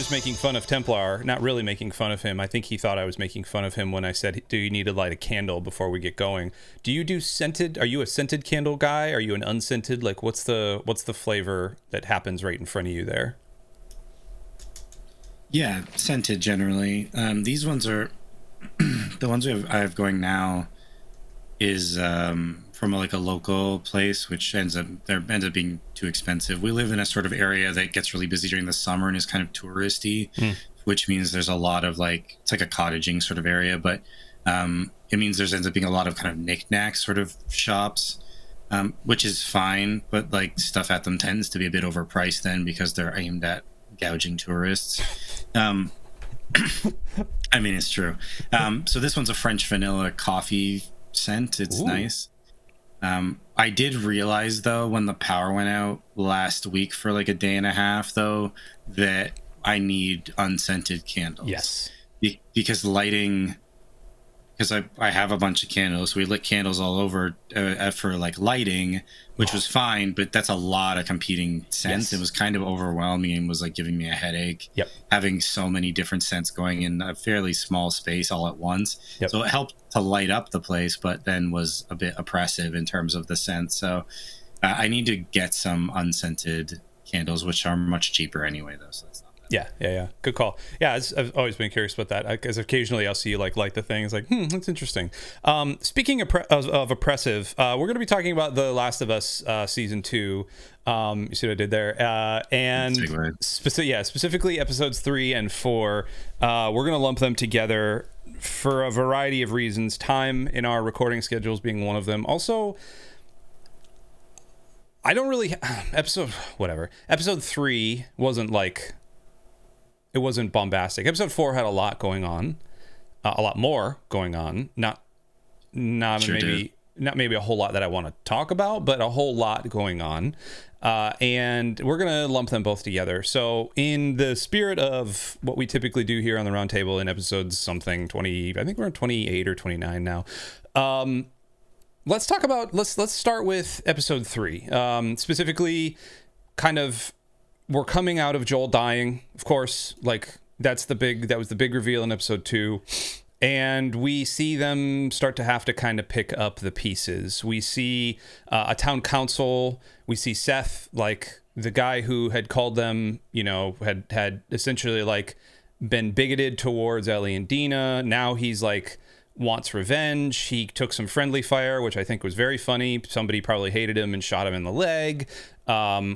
was making fun of Templar, not really making fun of him. I think he thought I was making fun of him when I said, do you need to light a candle before we get going? Do you do scented? Are you a scented candle guy? Are you an unscented? Like, what's the flavor that happens right in front of you there? Yeah, scented generally. These ones are the ones I have going now is from like a local place, which ends up being too expensive. We live in a sort of area that gets really busy during the summer and is kind of touristy, which means there's a lot of it's like a cottaging sort of area, but it means there's ends up being a lot of kind of knick-knack sort of shops, which is fine, but like stuff at them tends to be a bit overpriced then because they're aimed at gouging tourists. I mean, it's true. So this one's a French vanilla coffee scent. It's nice. I did realize though when the power went out last week for like a day and a half though that I need unscented candles. Yes. Because lighting, because I have a bunch of candles. We lit candles all over for like lighting, which was fine, but that's a lot of competing scents. Yes. It was kind of overwhelming and was like giving me a headache. Yep. Having so many different scents going in a fairly small space all at once. Yep. So it helped to light up the place, but then was a bit oppressive in terms of the scent. So I need to get some unscented candles, which are much cheaper anyway, though. So that's not bad. Yeah. Good call. Yeah, I've always been curious about that because occasionally I'll see you light the thing. It's like, that's interesting. Speaking of oppressive, we're going to be talking about The Last of Us season 2. You see what I did there? And specifically episodes 3 and 4. We're going to lump them together for a variety of reasons. Time in our recording schedules being one of them. Also, I don't really episode 3 wasn't like. It wasn't bombastic. Episode 4 had a lot going on, a lot more going on. Not maybe a whole lot that I want to talk about, but a whole lot going on. And we're going to lump them both together. So in the spirit of what we typically do here on the Roundtable in episodes 20, I think we're in 28 or 29 now. Let's start with episode 3. Specifically kind of, we're coming out of Joel dying, of course, like that was the big reveal in episode 2. And we see them start to have to kind of pick up the pieces. We see a town council. We see Seth, like the guy who had called them, had essentially like been bigoted towards Ellie and Dina. Now he's like wants revenge. He took some friendly fire, which I think was very funny. Somebody probably hated him and shot him in the leg.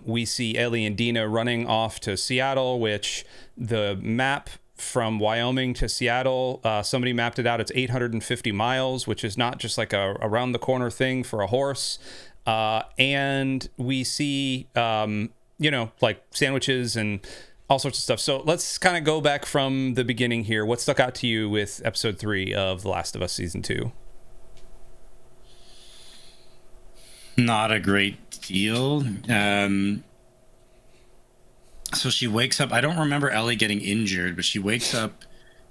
We see Ellie and Dina running off to Seattle, which the map from Wyoming to Seattle, somebody mapped it out. It's 850 miles, which is not just like a around the corner thing for a horse. And we see, like sandwiches and all sorts of stuff. So let's kind of go back from the beginning here. What stuck out to you with episode 3 of The Last of Us season 2? Not a great deal. So she wakes up. I don't remember Ellie getting injured, but she wakes up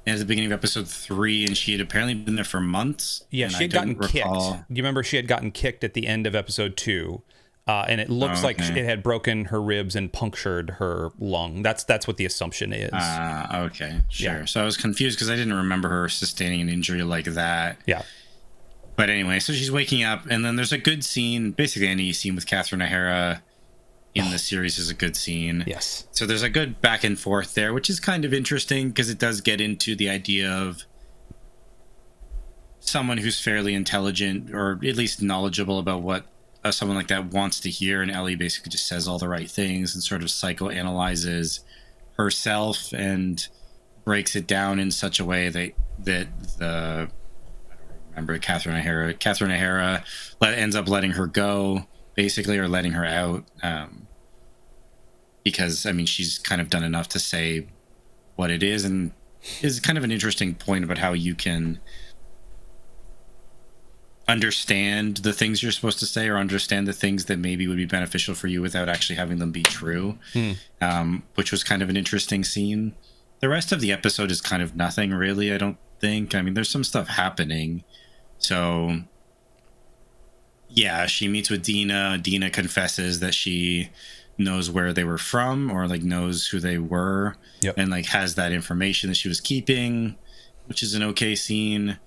at the beginning of episode 3, and she had apparently been there for months. Yeah, she had gotten kicked. Do you remember she had gotten kicked at the end of episode 2? And it looks like it had broken her ribs and punctured her lung. That's what the assumption is. Okay, sure. Yeah. So I was confused because I didn't remember her sustaining an injury like that. Yeah. But anyway, so she's waking up, and then there's a good scene. Basically, any scene with Catherine O'Hara in the series is a good scene. Yes. So there's a good back and forth there, which is kind of interesting because it does get into the idea of someone who's fairly intelligent or at least knowledgeable about what someone like that wants to hear, and Ellie basically just says all the right things and sort of psychoanalyzes herself and breaks it down in such a way that the I don't remember Catherine O'Hara ends up letting her go, basically, or letting her out, because I mean she's kind of done enough to say what it is, and is kind of an interesting point about how you can understand the things you're supposed to say or understand the things that maybe would be beneficial for you without actually having them be true, which was kind of an interesting scene. The rest of the episode is kind of nothing really, I don't think. I mean, there's some stuff happening. So yeah, she meets with Dina. Dina confesses that she knows where they were from or like knows who they were, Yep. and like has that information that she was keeping, which is an okay scene.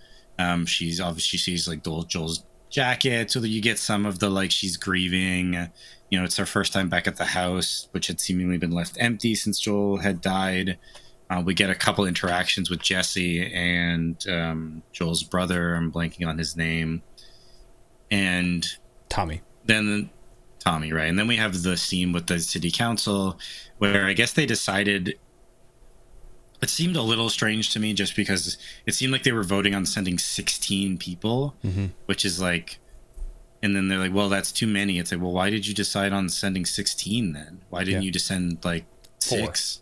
She's obviously sees like Joel's jacket, so that you get some of the like she's grieving. You know, it's her first time back at the house, which had seemingly been left empty since Joel had died. We get a couple interactions with Jesse and Joel's brother. I'm blanking on his name. And Tommy. Then Tommy, right? And then we have the scene with the city council where I guess they decided. It seemed a little strange to me just because it seemed like they were voting on sending 16 people, which is like, and then they're like, well, that's too many. It's like, well, why did you decide on sending 16 then? Why didn't you just send like 6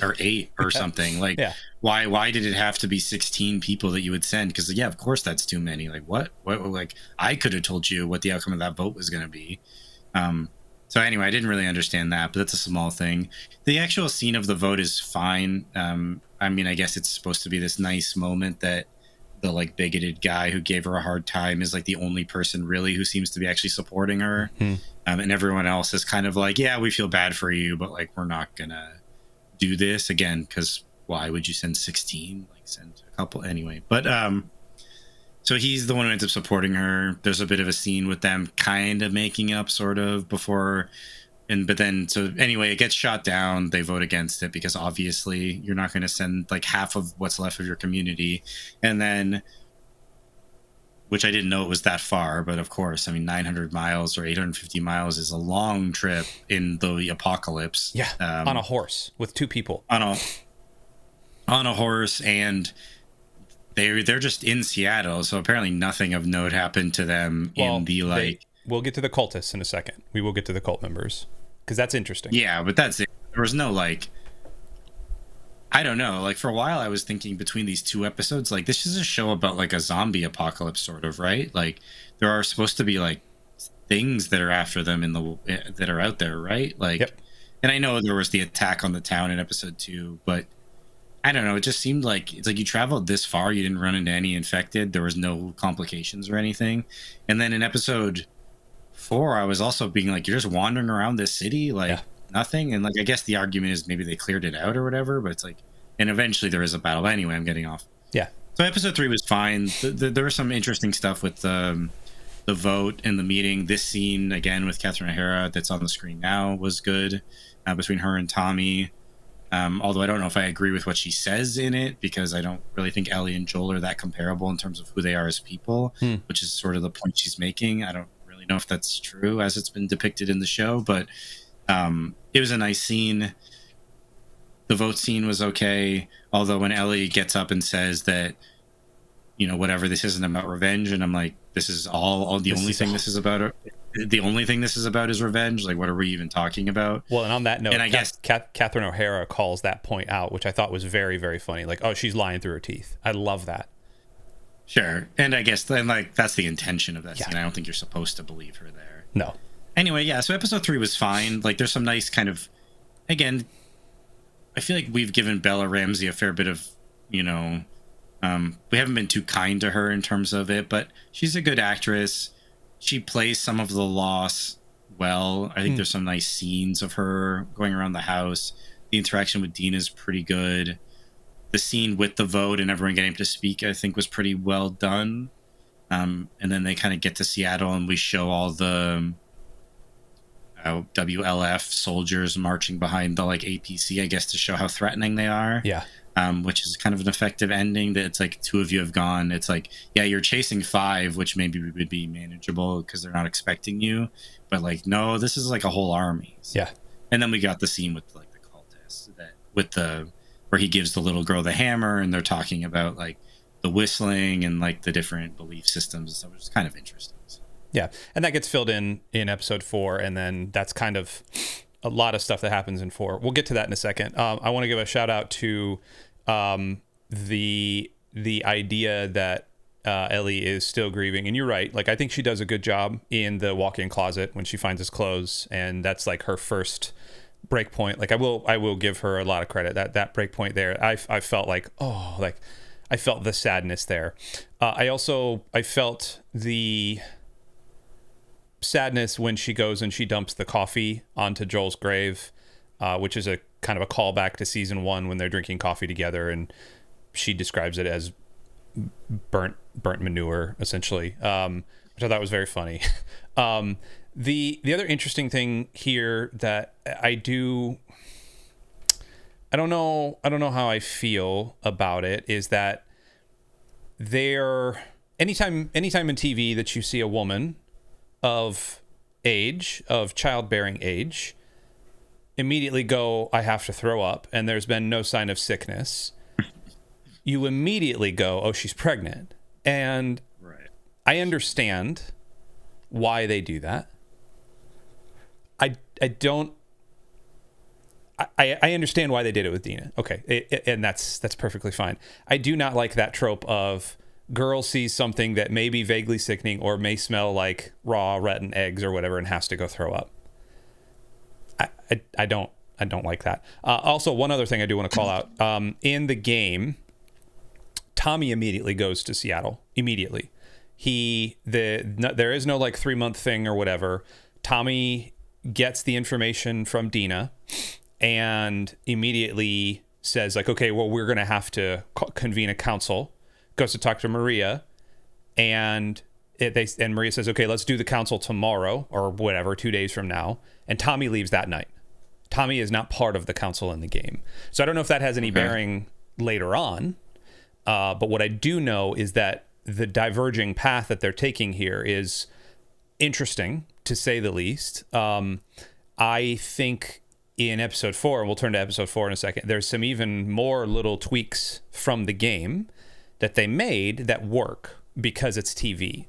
or 8 or something? Like, why did it have to be 16 people that you would send? Because yeah, of course that's too many. Like what like I could have told you what the outcome of that vote was going to be. So anyway, I didn't really understand that, but that's a small thing. The actual scene of the vote is fine. I mean, I guess it's supposed to be this nice moment that the like bigoted guy who gave her a hard time is like the only person really who seems to be actually supporting her. And everyone else is kind of like, yeah, we feel bad for you, but like, we're not gonna do this again. Because why would you send 16? Like send a couple anyway. But, so he's the one who ends up supporting her. There's a bit of a scene with them kind of making up sort of before. But then, so anyway, it gets shot down. They vote against it because obviously you're not going to send like half of what's left of your community. And then, which I didn't know it was that far, but of course, I mean, 900 miles or 850 miles is a long trip in the apocalypse. Yeah. On a horse with 2 people. On a horse, and they're just in Seattle, so apparently nothing of note happened to them in the like. We'll get to the cultists in a second. We will get to the cult members because that's interesting. Yeah, but that's it. There was no like. I don't know. Like for a while, I was thinking between these 2 episodes, like this is a show about like a zombie apocalypse, sort of, right? Like there are supposed to be like things that are after them that are out there, right? Like, and I know there was the attack on the town in episode 2, but. I don't know. It just seemed like it's like you traveled this far. You didn't run into any infected. There was no complications or anything. And then in episode 4, I was also being like, you're just wandering around this city, like nothing. And like, I guess the argument is maybe they cleared it out or whatever, but it's like, and eventually there is a battle. But anyway, I'm getting off. Yeah. So episode 3 was fine. There was some interesting stuff with the vote and the meeting. This scene again with Catherine O'Hara that's on the screen now was good between her and Tommy. Although I don't know if I agree with what she says in it, because I don't really think Ellie and Joel are that comparable in terms of who they are as people, which is sort of the point she's making. I don't really know if that's true as it's been depicted in the show, but it was a nice scene. The vote scene was okay, although when Ellie gets up and says that, you know, whatever, this isn't about revenge, and I'm like, this is all the only thing this is about. The only thing this is about is revenge. Like, what are we even talking about? Well, and on that note, and I guess Catherine O'Hara calls that point out, which I thought was very, very funny. Like, oh, she's lying through her teeth. I love that. Sure. And I guess then, like, that's the intention of that scene. I don't think you're supposed to believe her there. No. Anyway, yeah, so episode 3 was fine. Like, there's some nice kind of, again, I feel like we've given Bella Ramsey a fair bit of, you know, we haven't been too kind to her in terms of it, but she's a good actress. She plays some of the loss well. I think there's some nice scenes of her going around the house. The interaction with Dina is pretty good. The scene with the vote and everyone getting to speak, I think, was pretty well done. And then they kind of get to Seattle and we show all the WLF soldiers marching behind the like APC, I guess, to show how threatening they are. Yeah. Which is kind of an effective ending, that it's like 2 of you have gone. It's like, yeah, you're chasing 5, which maybe would be manageable because they're not expecting you. But like, no, this is like a whole army. So. Yeah. And then we got the scene with like the cultists where he gives the little girl the hammer and they're talking about like the whistling and like the different belief systems and stuff, which is kind of interesting. So. Yeah. And that gets filled in episode 4. And then that's kind of a lot of stuff that happens in 4. We'll get to that in a second. I want to give a shout out to the idea that Ellie is still grieving. And you're right. Like, I think she does a good job in the walk-in closet when she finds his clothes. And that's like her first break point. Like, I will give her a lot of credit. That break point there, I felt like, oh, like I felt the sadness there. I felt sadness when she goes and she dumps the coffee onto Joel's grave, which is a kind of a callback to season 1 when they're drinking coffee together, and she describes it as burnt manure, essentially, which I thought was very funny. The other interesting thing here that I don't know how I feel about it is that anytime in TV that you see a woman of childbearing age, immediately go, I have to throw up, and there's been no sign of sickness, you immediately go, oh, she's pregnant. And right. I understand why they do that. I understand why they did it with Dina. Okay. And that's perfectly fine. I do not like that trope of girl sees something that may be vaguely sickening or may smell like raw rotten eggs or whatever and has to go throw up. I don't like that. Also, one other thing I do want to call out, in the game, Tommy immediately goes to Seattle immediately. There is no like 3-month thing or whatever. Tommy gets the information from Dina and immediately says like, okay, well, we're going to have to convene a council, goes to talk to Maria, and Maria says, okay, let's do the council tomorrow or whatever, 2 days from now. And Tommy leaves that night. Tommy is not part of the council in the game. So I don't know if that has any bearing later on. But what I do know is that the diverging path that they're taking here is interesting, to say the least. I think in episode 4, and we'll turn to episode 4 in a second, there's some even more little tweaks from the game that they made that work because it's TV.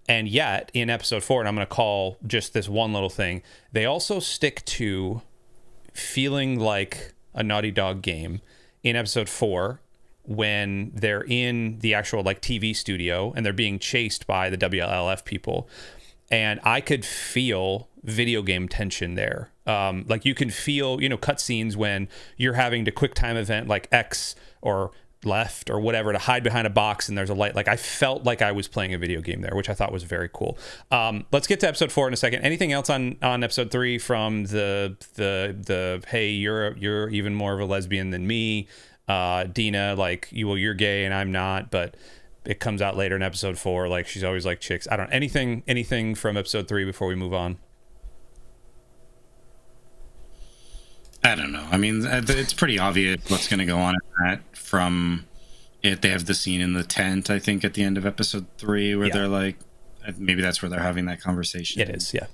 And yet in episode 4, and I'm going to call just this one little thing, they also stick to feeling like a Naughty Dog game in episode 4 when they're in the actual like TV studio and they're being chased by the WLF people. And I could feel video game tension there. Like you can feel, cutscenes when you're having to quick time event like X or left or whatever to hide behind a box and there's a light. Like I felt like I was playing a video game there, which I thought was very cool. Let's get to episode 4 in a second. Anything else on episode 3 from the hey, you're even more of a lesbian than me, Dina, like you're gay and I'm not, but it comes out later in episode 4, like she's always like chicks. I don't anything from episode 3 before we move on. I don't know. I mean, it's pretty obvious what's going to go on in that from it. They have the scene in the tent, I think, at the end of episode 3 where they're like, maybe that's where they're having that conversation. It is, yeah.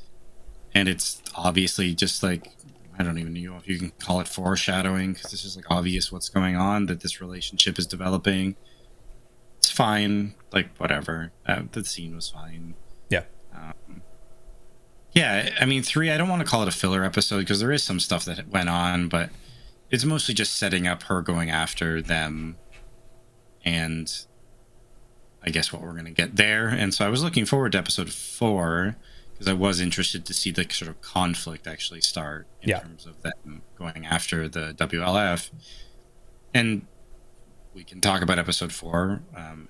And it's obviously just like, I don't even know if you can call it foreshadowing, because it's just like obvious what's going on, that this relationship is developing. It's fine, like whatever. The scene was fine. Yeah. Yeah, I mean, 3, I don't want to call it a filler episode because there is some stuff that went on, but it's mostly just setting up her going after them and I guess what we're going to get there. And so I was looking forward to episode 4 because I was interested to see the sort of conflict actually start in terms of them going after the WLF. And we can talk about episode 4,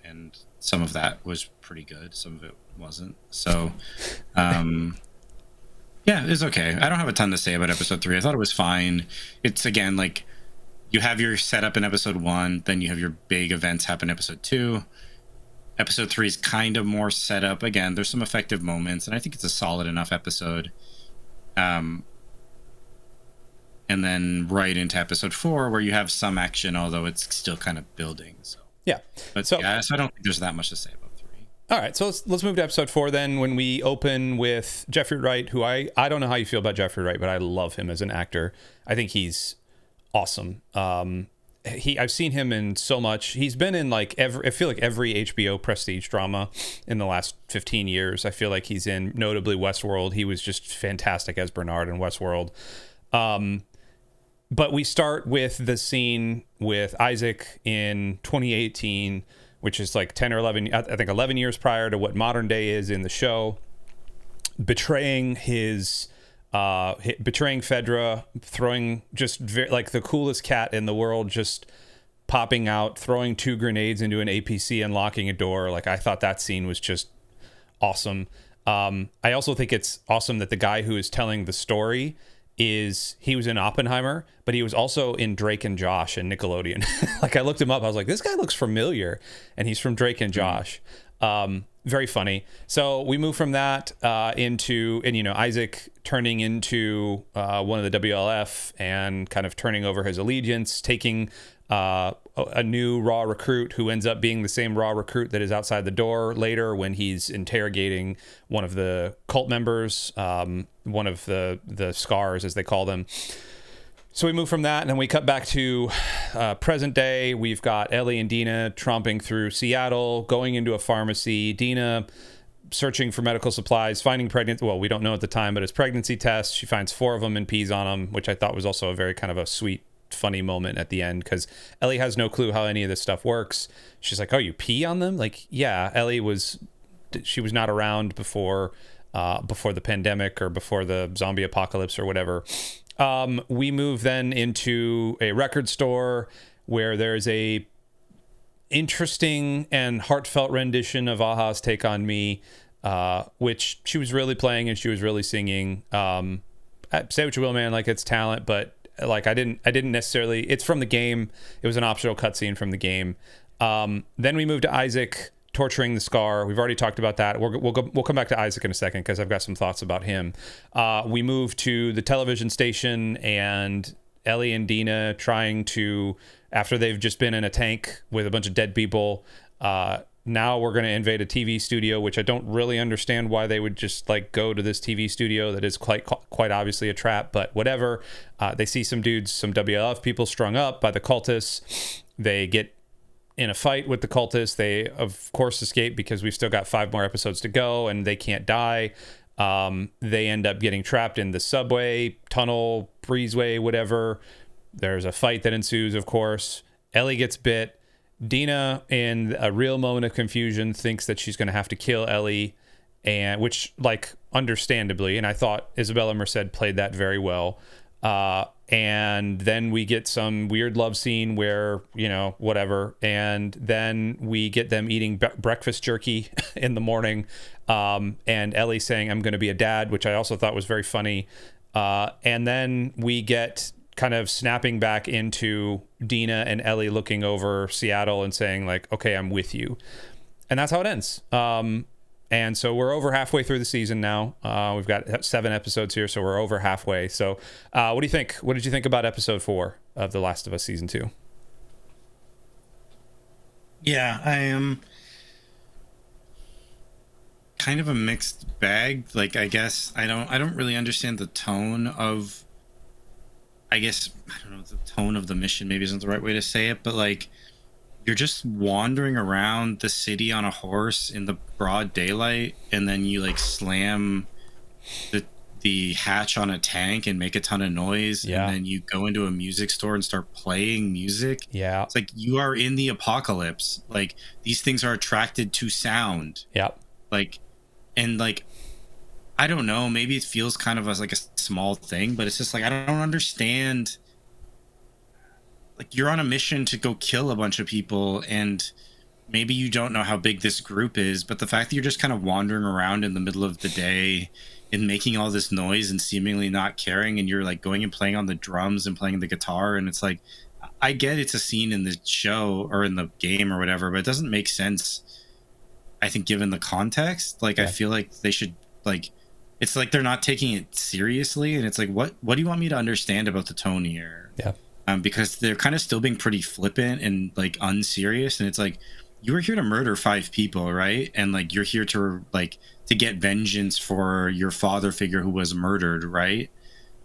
and some of that was pretty good. Some of it wasn't. So, yeah, it's okay. I don't have a ton to say about episode 3. I thought it was fine. It's, again, like, you have your setup in episode 1, then you have your big events happen in episode 2. Episode 3 is kind of more setup. Again, there's some effective moments, and I think it's a solid enough episode. And then right into episode 4, where you have some action, although it's still kind of building. So yeah. But so I don't think there's that much to say about 3. All right, so let's move to episode 4 then, when we open with Jeffrey Wright, who I don't know how you feel about Jeffrey Wright, but I love him as an actor. I think he's awesome. I've seen him in so much. He's been in like I feel like every HBO prestige drama in the last 15 years. I feel like he's in, notably, Westworld. He was just fantastic as Bernard in Westworld. But we start with the scene with Isaac in 2018, which is like 10 or 11, I think 11 years prior to what modern day is in the show, betraying betraying Fedra, throwing just like the coolest cat in the world, just popping out, throwing 2 grenades into an APC and locking a door. Like, I thought that scene was just awesome. I also think it's awesome that the guy who is telling the story he was in Oppenheimer, but he was also in Drake and Josh and Nickelodeon. Like, I looked him up, I was like, this guy looks familiar, and he's from Drake and Josh. Very funny. So we move from that into, and Isaac turning into one of the WLF and kind of turning over his allegiance, taking a new raw recruit who ends up being the same raw recruit that is outside the door later when he's interrogating one of the cult members, one of the scars, as they call them. So we move from that, and then we cut back to present day. We've got Ellie and Dina tromping through Seattle, going into a pharmacy. Dina searching for medical supplies, finding pregnant. Well, we don't know at the time, but it's pregnancy tests. She finds 4 of them and pees on them, which I thought was also a very kind of a sweet, funny moment at the end, because Ellie has no clue how any of this stuff works. She's like, "Oh, you pee on them?" Like, yeah, Ellie was not around before the pandemic or before the zombie apocalypse or whatever. We move then into a record store where there's a interesting and heartfelt rendition of Aha's Take on Me, which she was really playing and she was really singing. Say what you will, man, like, it's talent, but like I didn't necessarily, it's from the game. It was an optional cutscene from the game. Then we move to Isaac torturing the Scar. We've already talked about that. We'll come back to Isaac in a second because I've got some thoughts about him. We move to the television station and Ellie and Dina trying to, after they've just been in a tank with a bunch of dead people, now we're going to invade a TV studio, which I don't really understand why they would just like go to this TV studio that is quite obviously a trap, but whatever. They see some dudes, some WLF people strung up by the cultists. They get in a fight with the cultists. They of course escape because we've still got 5 more episodes to go and they can't die. They end up getting trapped in the subway, tunnel, breezeway, whatever. There's a fight that ensues, of course. Ellie gets bit. Dina, in a real moment of confusion, thinks that she's going to have to kill Ellie, and which, like, understandably, and I thought Isabella Merced played that very well. And then we get some weird love scene where, whatever. And then we get them eating breakfast jerky in the morning. And Ellie saying, "I'm going to be a dad," which I also thought was very funny. And then we get kind of snapping back into Dina and Ellie looking over Seattle and saying, like, "Okay, I'm with you." And that's how it ends. And so we're over halfway through the season now. We've got 7 episodes here, so we're over halfway. So what do you think? What did you think about episode 4 of The Last of Us season 2? Yeah, I am kind of a mixed bag. Like, I guess I don't really understand the tone of, I guess, I don't know, the tone of the mission maybe isn't the right way to say it, but like, you're just wandering around the city on a horse in the broad daylight, and then you like slam the hatch on a tank and make a ton of noise, and then you go into a music store and start playing music. Yeah, it's like you are in the apocalypse. Like, these things are attracted to sound. Yep. Like, and like, I don't know, maybe it feels kind of as like a small thing, but it's just like, I don't understand. Like, you're on a mission to go kill a bunch of people, and maybe you don't know how big this group is, but the fact that you're just kind of wandering around in the middle of the day and making all this noise and seemingly not caring, and you're like going and playing on the drums and playing the guitar, and it's like, I get it's a scene in the show or in the game or whatever, but it doesn't make sense, I think, given the context. Like, I feel like they should, like, it's like they're not taking it seriously, and it's like, what do you want me to understand about the tone here? Yeah. Because they're kind of still being pretty flippant and like unserious, and it's like, you were here to murder 5 people, right? And like, you're here to get vengeance for your father figure who was murdered, right?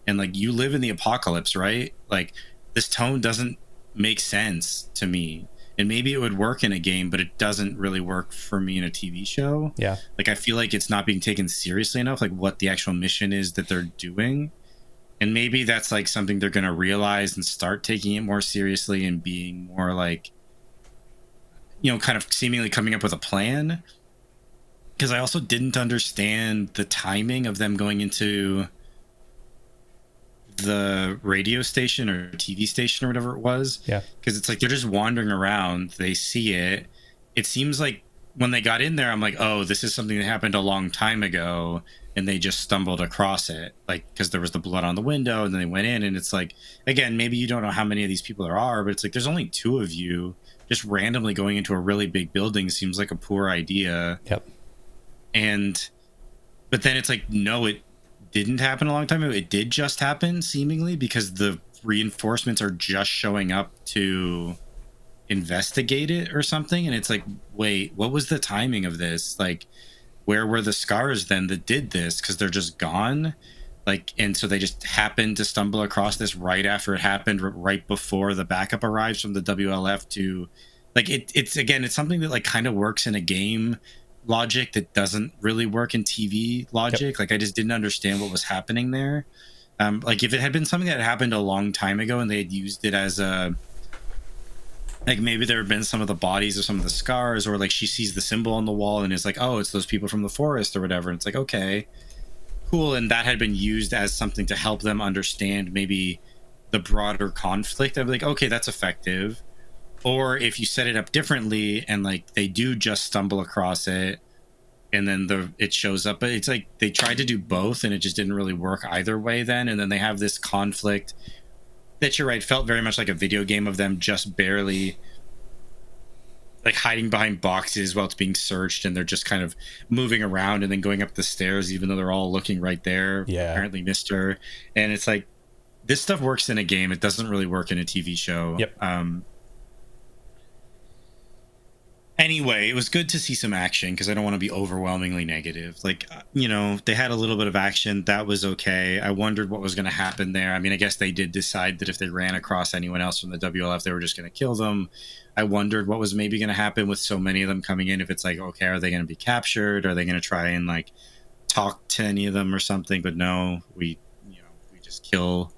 And like, you live in the apocalypse, right? Like, this tone doesn't make sense to me. And maybe it would work in a game, but it doesn't really work for me in a TV show. Yeah. Like, I feel like it's not being taken seriously enough, like what the actual mission is that they're doing. And maybe that's like something they're going to realize and start taking it more seriously and being more like, kind of seemingly coming up with a plan. Because I also didn't understand the timing of them going into the radio station or TV station or whatever it was. Yeah. Because it's like, they're just wandering around. They see it. It seems like when they got in there, I'm like, oh, this is something that happened a long time ago, and they just stumbled across it, like, because there was the blood on the window, and then they went in, and it's like, again, maybe you don't know how many of these people there are, but it's like, there's only two of you. Just randomly going into a really big building seems like a poor idea. Yep. But then it's like, no, it didn't happen a long time ago. It did just happen, seemingly, because the reinforcements are just showing up to investigate it or something. And it's like, wait, what was the timing of this? Like, where were the scars then that did this? Because they're just gone. Like, and so they just happened to stumble across this right after it happened, right before the backup arrives from the WLF to, like, it's again, it's something that like kind of works in a game logic that doesn't really work in TV logic. Yep. Like, I just didn't understand what was happening there. Like, if it had been something that had happened a long time ago and they had used it as a, like, maybe there have been some of the bodies or some of the scars, or like she sees the symbol on the wall and is like, oh, it's those people from the forest or whatever. And it's like, okay, cool. And that had been used as something to help them understand maybe the broader conflict. I'd be like, okay, that's effective. Or if you set it up differently and like they do just stumble across it and then it shows up, but it's like they tried to do both and it just didn't really work either way then. And then they have this conflict that, you're right, felt very much like a video game of them just barely like hiding behind boxes while it's being searched, and they're just kind of moving around and then going up the stairs even though they're all looking right there. Yeah. Apparently missed her. And it's like, this stuff works in a game. It doesn't really work in a TV show. Yep. Anyway, it was good to see some action because I don't want to be overwhelmingly negative. Like, you know, they had a little bit of action. That was okay. I wondered what was going to happen there. I mean, I guess they did decide that if they ran across anyone else from the WLF, they were just going to kill them. I wondered what was maybe going to happen with so many of them coming in. If it's like, okay, are they going to be captured? Are they going to try and like talk to any of them or something? But no, we just kill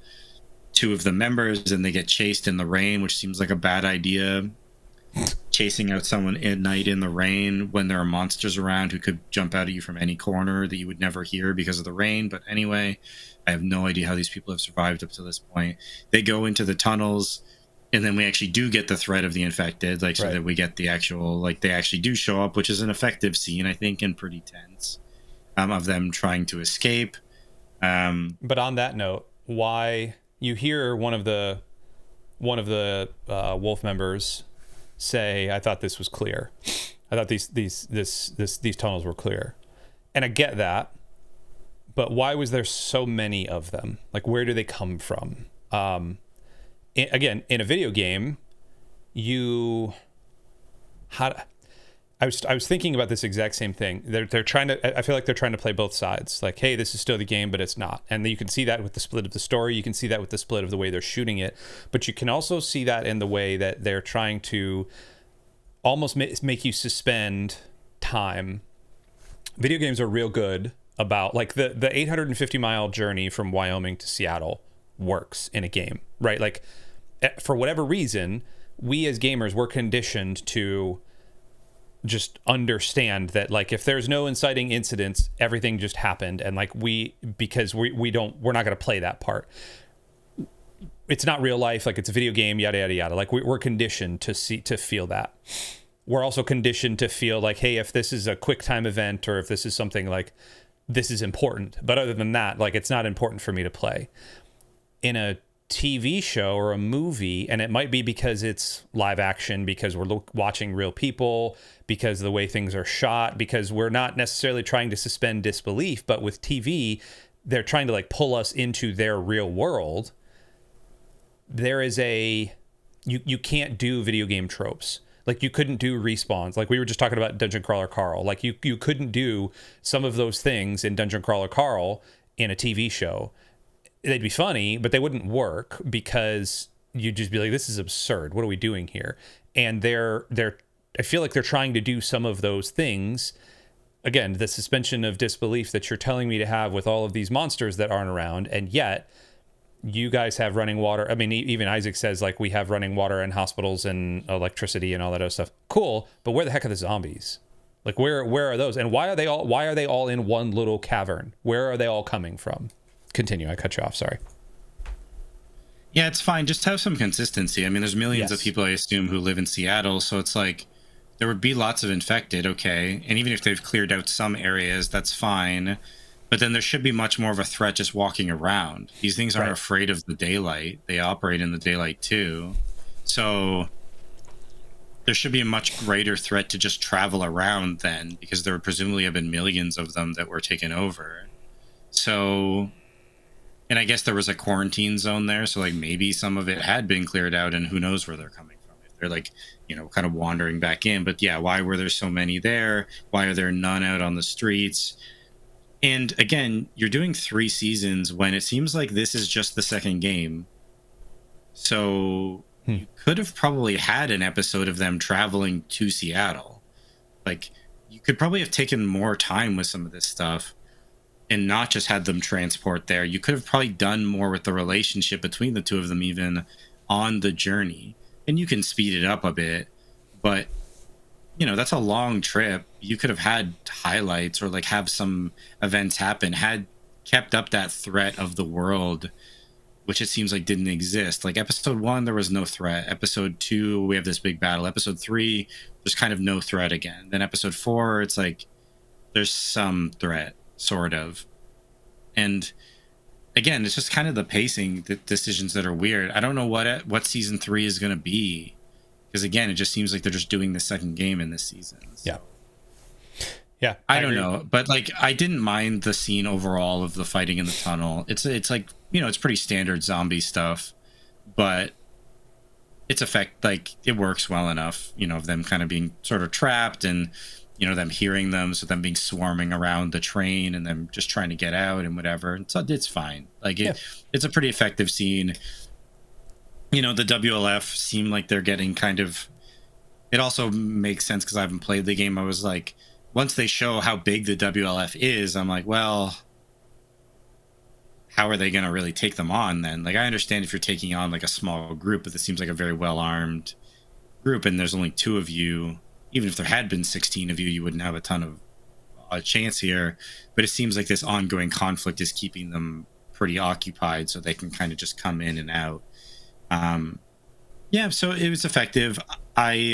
two of the members and they get chased in the rain, which seems like a bad idea. Chasing out someone at night in the rain when there are monsters around who could jump out at you from any corner that you would never hear because of the rain. But anyway, I have no idea how these people have survived up to this point. They go into the tunnels, and then we actually do get the threat of the infected, like, so that we get the actual, like, they actually do show up, which is an effective scene, I think, and pretty tense, of them trying to escape. But on that note, why you hear one of the wolf members say, I thought this was clear. I thought these tunnels were clear. And I get that, but why was there so many of them? Like, where do they come from? Again, in a video game, I was thinking about this exact same thing. They're trying to, I feel like they're trying to play both sides. Like, hey, this is still the game, but it's not. And you can see that with the split of the story. You can see that with the split of the way they're shooting it. But you can also see that in the way that they're trying to almost make you suspend time. Video games are real good about, like, the 850-mile journey from Wyoming to Seattle works in a game, right? Like, for whatever reason, we as gamers, we're conditioned to just understand that, like, if there's no inciting incidents, everything just happened, and like we're not going to play that part. It's not real life, like, it's a video game, yada yada yada. Like, we're conditioned to feel that. We're also conditioned to feel like, hey, if this is a quick time event, or if this is something like, this is important, but other than that, like, it's not important for me to play. In a TV show or a movie, and it might be because it's live action, because we're watching real people, because of the way things are shot, because we're not necessarily trying to suspend disbelief, but with TV, they're trying to, like, pull us into their real world. There is you can't do video game tropes. Like, you couldn't do respawns. Like, we were just talking about Dungeon Crawler Carl. Like, you couldn't do some of those things in Dungeon Crawler Carl in a TV show. They'd be funny, but they wouldn't work, because you'd just be like, this is absurd. What are we doing here? And I feel like they're trying to do some of those things. Again, the suspension of disbelief that you're telling me to have with all of these monsters that aren't around, and yet you guys have running water. I mean, even Isaac says, like, we have running water and hospitals and electricity and all that other stuff. Cool, but where the heck are the zombies? Like, where are those? And why are they all in one little cavern? Where are they all coming from? Continue. I cut you off. Sorry. Yeah, it's fine. Just have some consistency. I mean, there's millions of people, I assume, who live in Seattle. So it's like, there would be lots of infected, okay, and even if they've cleared out some areas, that's fine. But then there should be much more of a threat just walking around. These things aren't afraid of the daylight. They operate in the daylight too. So there should be a much greater threat to just travel around then, because there would presumably have been millions of them that were taken over. So, and I guess there was a quarantine zone there, so like maybe some of it had been cleared out, and who knows where they're coming from. If they're like, you know, kind of wandering back in. But yeah, why were there so many there? Why are there none out on the streets? And again, you're doing 3 seasons when it seems like this is just the second game. So you could have probably had an episode of them traveling to Seattle. Like, you could probably have taken more time with some of this stuff and not just had them transport there. You could have probably done more with the relationship between the two of them even on the journey. And you can speed it up a bit, but you know, that's a long trip. You could have had highlights or like have some events happen, had kept up that threat of the world, which it seems like didn't exist. Like episode 1, there was no threat. Episode 2, we have this big battle. Episode 3, there's kind of no threat again. Then episode 4, it's like there's some threat, sort of. And again, it's just kind of the pacing decisions that are weird. I don't know what season 3 is going to be. Because again, it just seems like they're just doing the second game in this season. So. Yeah. I don't know, but like I didn't mind the scene overall of the fighting in the tunnel. It's like, you know, it's pretty standard zombie stuff, but its effect, like it works well enough. You know, of them kind of being sort of trapped and you know them hearing them, so them being swarming around the train and them just trying to get out and whatever. So it's fine. Like it's a pretty effective scene. You know, the WLF seem like they're getting kind of... It also makes sense because I haven't played the game. I was like, once they show how big the WLF is, I'm like, well, how are they going to really take them on then? Like, I understand if you're taking on like a small group, but this seems like a very well-armed group, and there's only 2 of you. Even if there had been 16 of you, you wouldn't have a ton of a chance here. But it seems like this ongoing conflict is keeping them pretty occupied, so they can kind of just come in and out. Yeah, so it was effective. You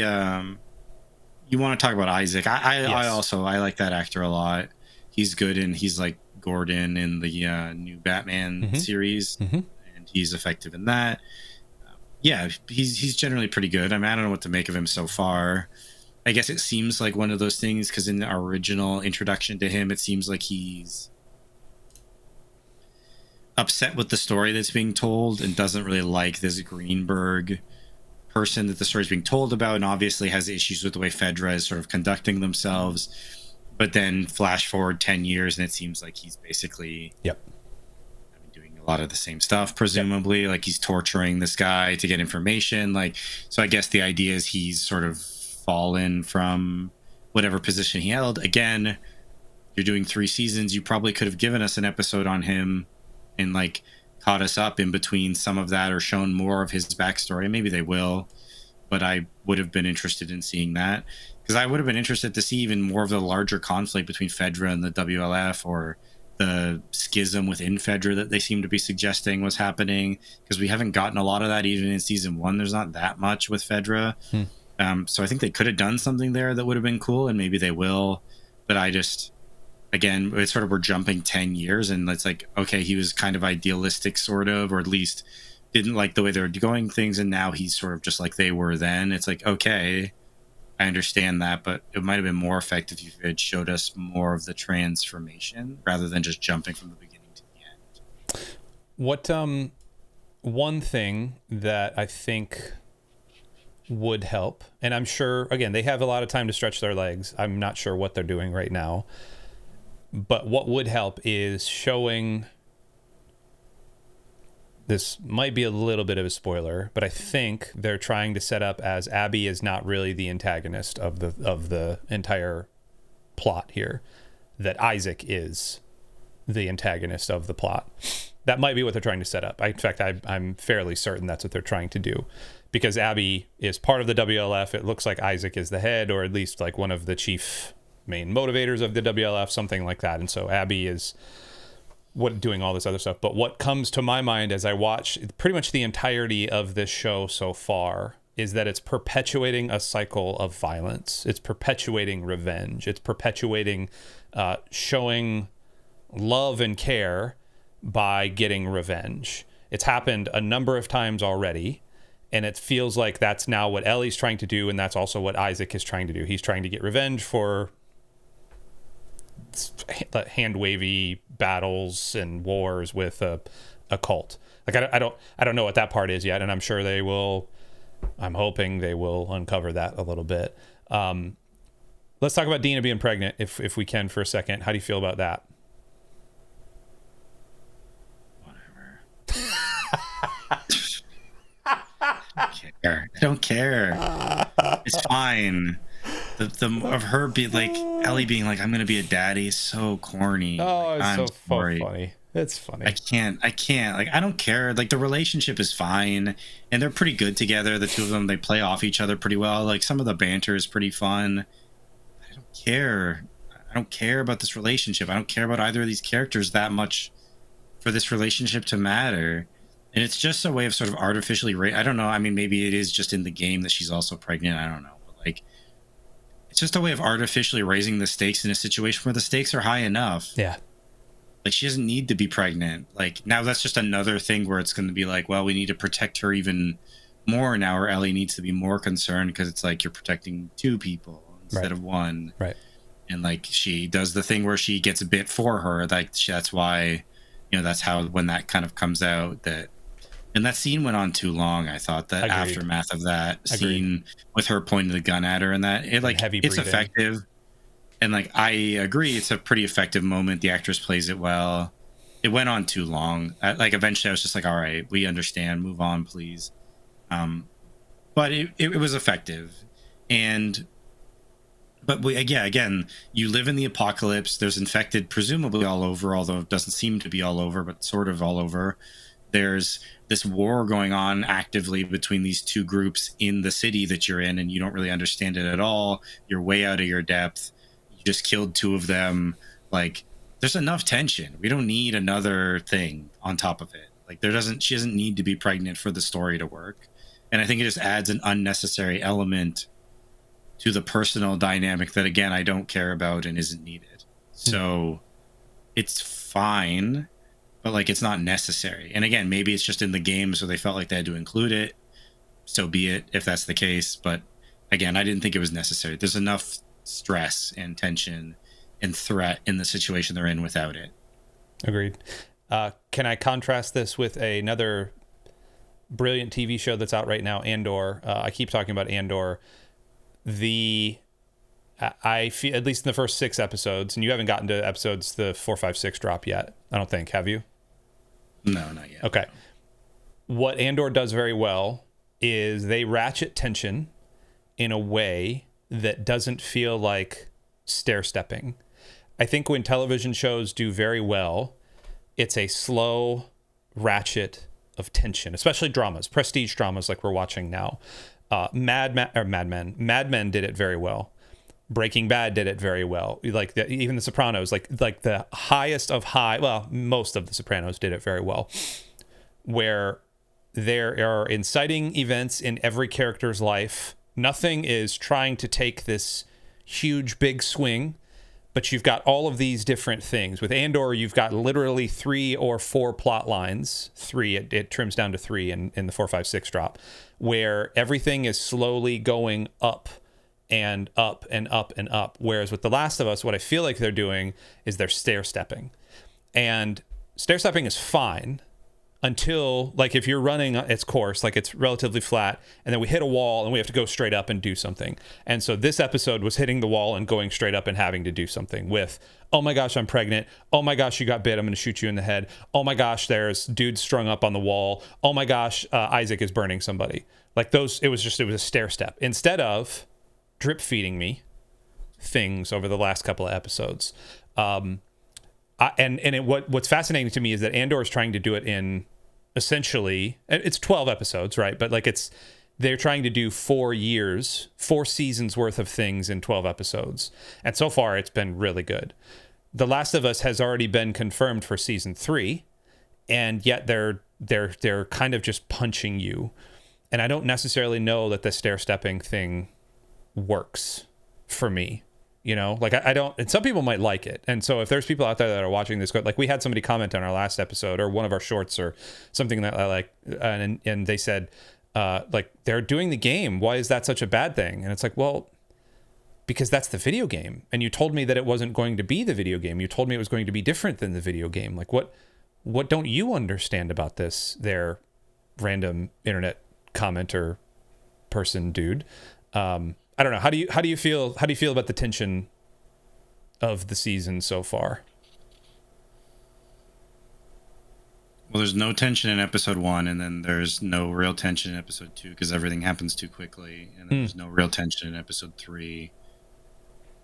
want to talk about Isaac? Yes. I like that actor a lot. He's good, and he's like Gordon in the new Batman series, and he's effective in that. Yeah, he's generally pretty good. I mean, I don't know what to make of him so far. I guess it seems like one of those things because in the original introduction to him, it seems like he's upset with the story that's being told and doesn't really like this Greenberg person that the story's being told about, and obviously has issues with the way Fedra is sort of conducting themselves. But then flash forward 10 years and it seems like he's basically doing a lot of the same stuff, presumably. Like he's torturing this guy to get information. Like, so I guess the idea is he's sort of fallen from whatever position he held. Again, you're doing 3 seasons. You probably could have given us an episode on him and like caught us up in between some of that or shown more of his backstory. Maybe they will, but I would have been interested in seeing that because I would have been interested to see even more of the larger conflict between Fedra and the WLF, or the schism within Fedra that they seem to be suggesting was happening, because we haven't gotten a lot of that even in season 1. There's not that much with Fedra. So I think they could have done something there that would have been cool, and maybe they will, but I just... Again, it's sort of we're jumping 10 years and it's like, okay, he was kind of idealistic sort of, or at least didn't like the way they were going things, and now he's sort of just like they were then. It's like, okay, I understand that, but it might have been more effective if it showed us more of the transformation rather than just jumping from the beginning to the end. What one thing that I think would help, and I'm sure, again, they have a lot of time to stretch their legs. I'm not sure what they're doing right now. But what would help is showing, this might be a little bit of a spoiler, but I think they're trying to set up as Abby is not really the antagonist of the entire plot here, that Isaac is the antagonist of the plot. That might be what they're trying to set up. In fact, I'm fairly certain that's what they're trying to do, because Abby is part of the WLF. It looks like Isaac is the head, or at least like one of the chief main motivators of the WLF, something like that. And so Abby is doing all this other stuff. But what comes to my mind as I watch pretty much the entirety of this show so far is that it's perpetuating a cycle of violence. It's perpetuating revenge. It's perpetuating showing love and care by getting revenge. It's happened a number of times already, and it feels like that's now what Ellie's trying to do, and that's also what Isaac is trying to do. He's trying to get revenge for hand-wavy battles and wars with a cult. Like I don't know what that part is yet, and I'm sure they will. I'm hoping they will uncover that a little bit. Let's talk about Dina being pregnant, if we can, for a second. How do you feel about that? I don't care. It's fine. The of her be like Ellie being like, I'm gonna be a daddy is so corny. Oh, like, it's so funny. It's funny. I can't. Like, I don't care. Like, the relationship is fine, and they're pretty good together. The two of them, they play off each other pretty well. Like, some of the banter is pretty fun. I don't care. I don't care about this relationship. I don't care about either of these characters that much for this relationship to matter. And it's just a way of sort of artificially I don't know. I mean, maybe it is just in the game that she's also pregnant. I don't know. But, like, it's just a way of artificially raising the stakes in a situation where the stakes are high enough. Yeah. Like, she doesn't need to be pregnant. Like, now that's just another thing where it's going to be like, well, we need to protect her even more now, or Ellie needs to be more concerned because it's like you're protecting two people instead of one. Right. And, like, she does the thing where she gets a bit for her. Like, that's why, you know, that's how, when that kind of comes out, that. And that scene went on too long, I thought. The aftermath of that scene with her pointing the gun at her and that. It, like, it's effective. And, like, I agree, it's a pretty effective moment. The actress plays it well. It went on too long. Like, eventually I was just like, all right, we understand. Move on, please. But it was effective. But again, you live in the apocalypse. There's infected presumably all over, although it doesn't seem to be all over, but sort of all over. There's this war going on actively between these two groups in the city that you're in, and you don't really understand it at all. You're way out of your depth. You just killed two of them. Like, there's enough tension. We don't need another thing on top of it. Like, she doesn't need to be pregnant for the story to work. And I think it just adds an unnecessary element to the personal dynamic that, again, I don't care about and isn't needed. So it's fine, but, like, it's not necessary. And again, maybe it's just in the game, so they felt like they had to include it. So be it, if that's the case. But again, I didn't think it was necessary. There's enough stress and tension and threat in the situation they're in without it. Agreed. Can I contrast this with another brilliant TV show that's out right now, Andor? I keep talking about Andor. I feel, at least in the first 6 episodes, and you haven't gotten to episodes the 4, 5, 6 drop yet, I don't think. Have you? No, not yet. Okay. What Andor does very well is they ratchet tension in a way that doesn't feel like stair-stepping. I think when television shows do very well, it's a slow ratchet of tension, especially dramas, prestige dramas like we're watching now. Mad Men did it very well. Breaking Bad did it very well. Like even The Sopranos, like the highest of high. Well, most of The Sopranos did it very well, where there are inciting events in every character's life. Nothing is trying to take this huge big swing, but you've got all of these different things. With Andor, you've got literally 3 or 4 plot lines. 3, it trims down to 3 in the 4, 5, 6 drop, where everything is slowly going up and up and up and up. Whereas with The Last of Us, what I feel like they're doing is they're stair-stepping. And stair-stepping is fine until, like, if you're running its course, like, it's relatively flat, and then we hit a wall and we have to go straight up and do something. And so this episode was hitting the wall and going straight up and having to do something with, oh my gosh, I'm pregnant. Oh my gosh, you got bit. I'm going to shoot you in the head. Oh my gosh, there's dudes strung up on the wall. Oh my gosh, Isaac is burning somebody. Like, those, it was a stair step. Instead of drip feeding me things over the last couple of episodes. What's fascinating to me is that Andor is trying to do it in essentially, it's 12 episodes, right? But like they're trying to do 4 seasons worth of things in 12 episodes. And so far it's been really good. The Last of Us has already been confirmed for season 3, and yet they're kind of just punching you. And I don't necessarily know that the stair-stepping thing works for me. You know, like I don't, and some people might like it. And so if there's people out there that are watching this, like we had somebody comment on our last episode or one of our shorts or something that I like, and they said, like, they're doing the game. Why is that such a bad thing? And it's like, well, because that's the video game. And you told me that it wasn't going to be the video game. You told me it was going to be different than the video game. Like, what don't you understand about this there, random internet commenter person dude? I don't know. How do you feel about the tension of the season so far? Well, there's no tension in episode 1, and then there's no real tension in episode 2 because everything happens too quickly, and then there's no real tension in episode 3.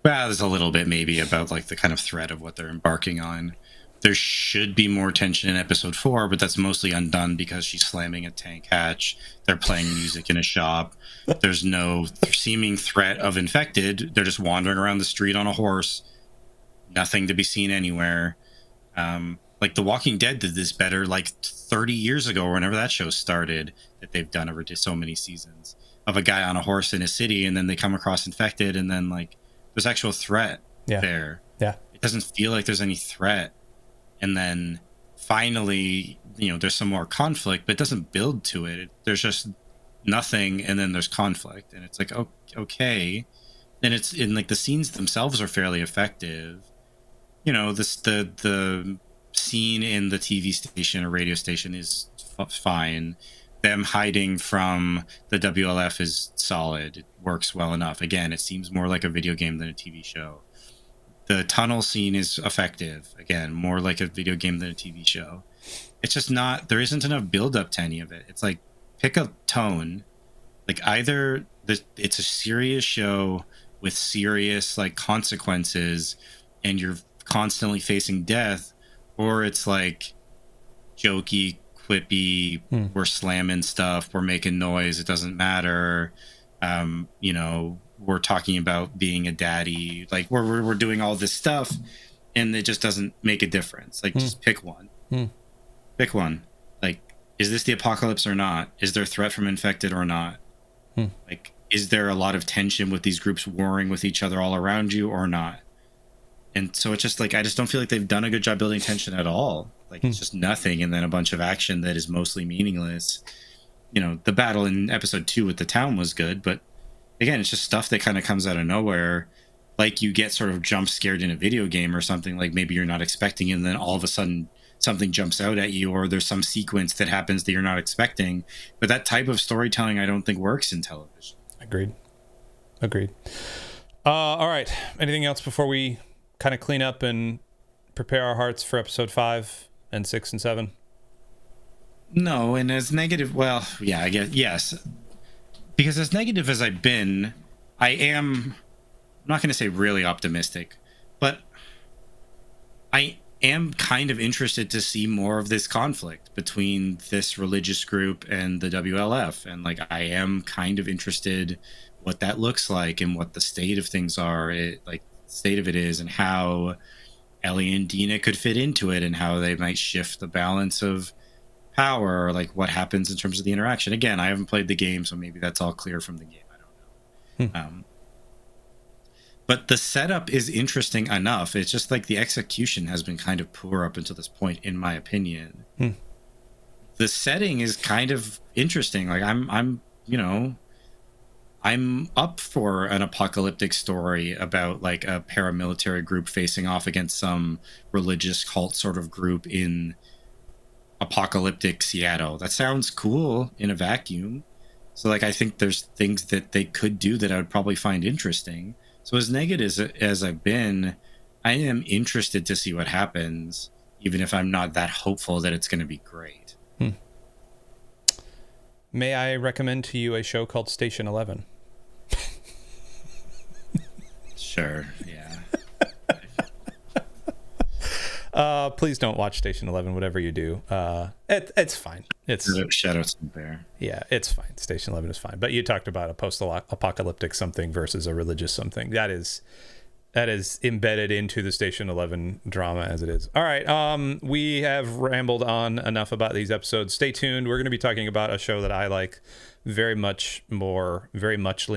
Well, there's a little bit maybe about like the kind of threat of what they're embarking on. There should be more tension in episode 4, but that's mostly undone because she's slamming a tank hatch. They're playing music in a shop. There's no seeming threat of infected. They're just wandering around the street on a horse. Nothing to be seen anywhere. Like The Walking Dead did this better like 30 years ago or whenever that show started, that they've done over so many seasons of a guy on a horse in a city, and then they come across infected, and then like there's actual threat there. Yeah. It doesn't feel like there's any threat. And then finally, you know, there's some more conflict, but it doesn't build to it. There's just nothing, and then there's conflict, and it's like, okay. And it's in like the scenes themselves are fairly effective. You know, the scene in the TV station or radio station is fine. Them hiding from the WLF is solid. It works well enough. Again, it seems more like a video game than a TV show. The tunnel scene is effective. Again, more like a video game than a TV show. It's just not, there isn't enough build up to any of it. It's like, pick a tone. Like either it's a serious show with serious like consequences and you're constantly facing death, or it's like jokey, quippy, we're slamming stuff, we're making noise, it doesn't matter. You know, we're talking about being a daddy, like we're doing all this stuff, and it just doesn't make a difference. Like just pick one. Pick one. Like, is this the apocalypse or not? Is there a threat from infected or not? Like, is there a lot of tension with these groups warring with each other all around you or not? And so it's just like, I just don't feel like they've done a good job building tension at all. Like it's just nothing, and then a bunch of action that is mostly meaningless. You know, the battle in episode 2 with the town was good, but again, it's just stuff that kind of comes out of nowhere. Like you get sort of jump scared in a video game or something, like maybe you're not expecting it, and then all of a sudden something jumps out at you, or there's some sequence that happens that you're not expecting. But that type of storytelling I don't think works in television. Agreed. All right. Anything else before we kind of clean up and prepare our hearts for episode 5 and 6 and 7? No, and as negative, well, yeah, I guess, yes. Because as negative as I've been, I'm not going to say really optimistic, but I am kind of interested to see more of this conflict between this religious group and the WLF. And like, I am kind of interested what that looks like and what the state of things are, state of it is, and how Ellie and Dina could fit into it, and how they might shift the balance of power, or like what happens in terms of the interaction. Again, I haven't played the game, so maybe that's all clear from the game. I don't know. But the setup is interesting enough. It's just like the execution has been kind of poor up until this point, in my opinion. The setting is kind of interesting. Like I'm up for an apocalyptic story about like a paramilitary group facing off against some religious cult sort of group in apocalyptic Seattle. That sounds cool in a vacuum. So like, I think there's things that they could do that I would probably find interesting. So as negative as I've been, I am interested to see what happens, even if I'm not that hopeful that it's going to be great. May I recommend to you a show called Station 11? Sure, yeah. Please don't watch Station 11, whatever you do. It's fine. Shadows there. Yeah, it's fine. Station 11 is fine. But you talked about a post-apocalyptic something versus a religious something. That is that is embedded into the Station 11 drama as it is. All right, we have rambled on enough about these episodes. Stay tuned. We're going to be talking about a show that I like very muchly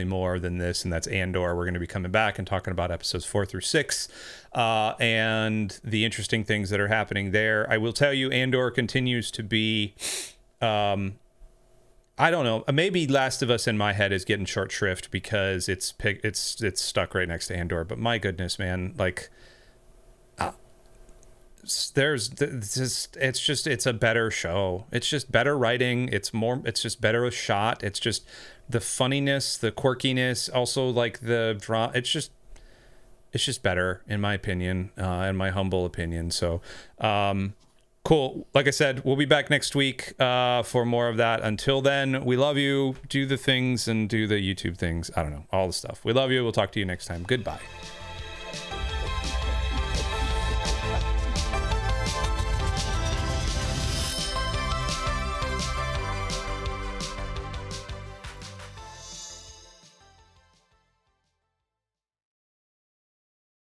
more than this, and that's Andor. We're going to be coming back and talking about episodes 4 through 6 and the interesting things that are happening there. I will tell you, Andor continues to be... I don't know. Maybe Last of Us in my head is getting short shrift because it's stuck right next to Andor. But my goodness, man, like, it's a better show. It's just better writing. It's just better shot. It's just the funniness, the quirkiness, also like the drama. It's just better in my opinion, in my humble opinion. So, cool. Like I said, we'll be back next week for more of that. Until then, we love you. Do the things and do the YouTube things. I don't know, all the stuff. We love you. We'll talk to you next time. Goodbye.